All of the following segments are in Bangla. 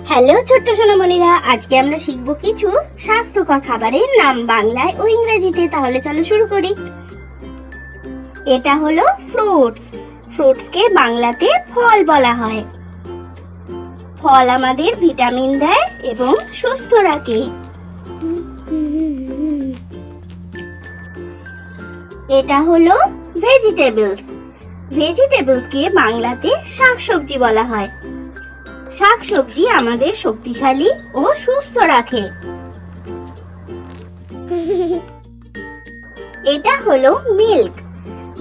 হ্যালো ছোট্ট সোনামণিরা, আজকে আমরা শিখব কিছু স্বাস্থ্যকর খাবারের নাম বাংলায় ও ইংরেজিতে। তাহলে চলো শুরু করি। এটা হলো ফ্রুটস। ফ্রুটসকে বাংলাতে ফল বলা হয়। ফল আমাদের ভিটামিন দেয় এবং সুস্থ রাখে। এটা হলো ভেজিটেবলস। ভেজিটেবলসকে বাংলাতে শাকসবজি বলা হয়। শাকসবজি আমাদের শক্তিশালী ও সুস্থ রাখে। এটা হলো মিল্ক।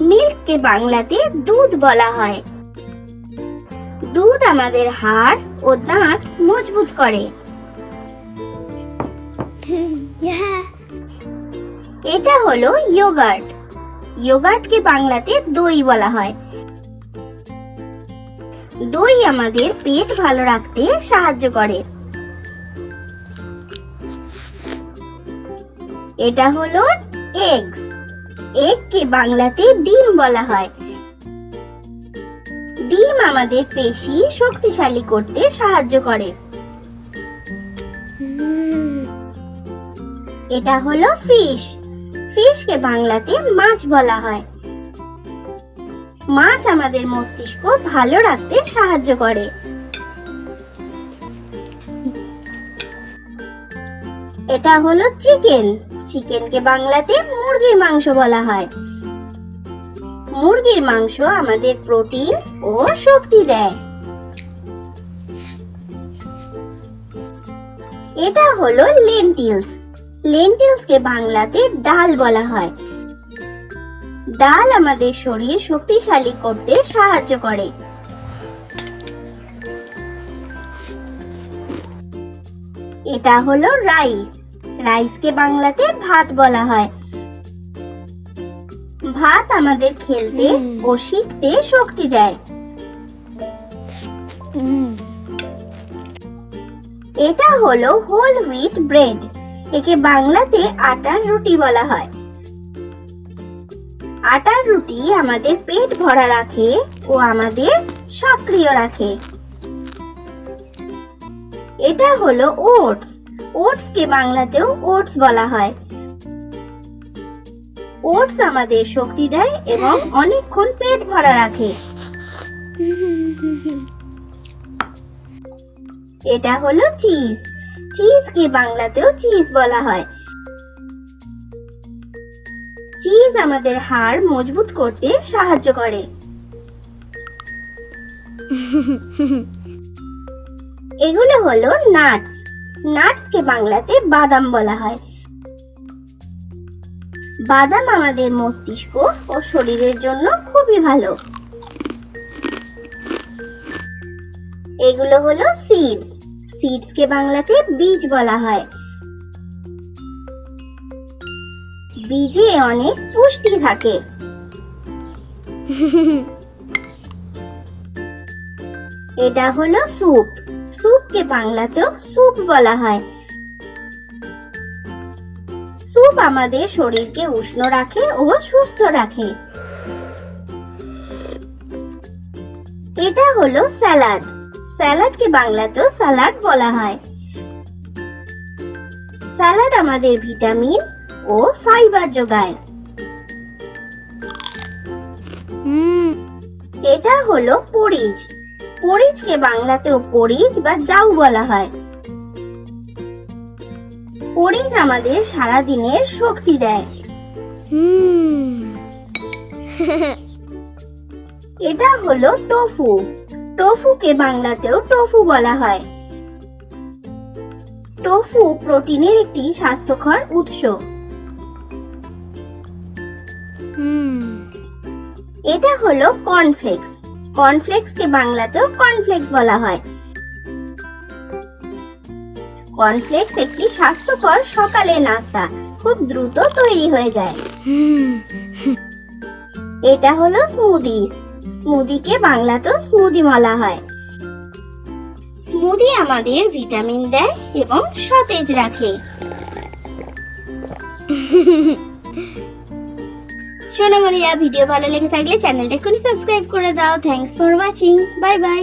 মিল্ককে বাংলাতে দুধ বলা হয়। দুধ আমাদের হাড় ও দাঁত মজবুত করে। এটা হলো ইয়োগার্ট। ইয়োগার্টকে বাংলাতে দই বলা হয়। দই আমাদের পেট ভালো রাখতে সাহায্য করে। এটা হলো এগস। এগকে বাংলাতে ডিম বলা হয়। ডিম আমাদের পেশি শক্তিশালী করতে সাহায্য করে। এটা হলো ফিশ। ফিশকে বাংলাতে মাছ বলা হয়। মাছ আমাদের মস্তিষ্ক ভালো রাখতে সাহায্য করে। এটা হলো চিকেন। চিকেনকে বাংলাতে মুরগির মাংস বলা হয়। মুরগির মাংস আমাদের প্রোটিন ও শক্তি দেয়। এটা হলো লেন্টিলস। লেন্টিলসকে বাংলাতে ডাল বলা হয়। ডাল আমাদের শরীর শক্তিশালী করতে সাহায্য করে। এটা হলো রাইস। রাইসকে বাংলাতে ভাত বলা হয়। ভাত আমাদের খেলতে ও শিখতে শক্তি দেয়। এটা হলো হোল হুইট ব্রেড। একে বাংলাতে আটার রুটি বলা হয়। আটার রুটি আমাদের পেট ভরা রাখে ও আমাদের সক্রিয় রাখে। এটা হলো ওটস। ওটসকে বাংলাতেও ওটস বলা হয়। ওটস আমাদের শক্তি দেয় এবং অনেকক্ষণ পেট ভরা রাখে। এটা হলো চিজ। চিজকে বাংলাতেও চিজ বলা হয়। চিজ আমাদের হাড় মজবুত করতে সাহায্য করে। এগুলো হলো নাটস। নাটসকে বাংলাতে বাদাম বলা হয়। বাদাম আমাদের মস্তিষ্ক ও শরীরের জন্য খুবই ভালো। এগুলো হলো সিডস। সিডসকে বাংলাতে বীজ বলা হয়। বীজে অনেক পুষ্টি থাকে। এটা হলো স্যুপ। স্যুপকে বাংলাতেও স্যুপ বলা হয়। স্যুপ আমাদের শরীরকে উষ্ণ রাখে ও সুস্থ রাখে। এটা হলো স্যালাড। স্যালাডকে বাংলাতেও সালাড বলা হয়। স্যালাড আমাদের ভিটামিন ও ফাইবার যোগায়। এটা হলো পরিজ। পরিজকে বাংলাতেও পরিজ বা জাউ বলা হয়। পরিজ আমাদের সারা দিনের শক্তি দেয়। এটা হলো টোফু। টোফুকে বাংলাতেও টোফু বলা হয়। টোফু প্রোটিনের একটি স্বাস্থ্যকর উৎস। এটা হলো কর্নফ্লেক্স। কর্নফ্লেক্সকে বাংলাতেও কর্নফ্লেক্স বলা হয়। কর্নফ্লেক্স একটি স্বাস্থ্যকর সকালের নাস্তা, খুব দ্রুত তৈরি হয়ে যায়। এটা হলো স্মুদিস। স্মুদিকে বাংলাতেও স্মুদি বলা হয়। স্মুদি আমাদের ভিটামিন দেয় এবং সতেজ রাখে। সোনামণিরা, ভিডিও ভালো লেগে থাকলে চ্যানেলটা এখনই সাবস্ক্রাইব করে দাও। Thanks for watching. Bye bye.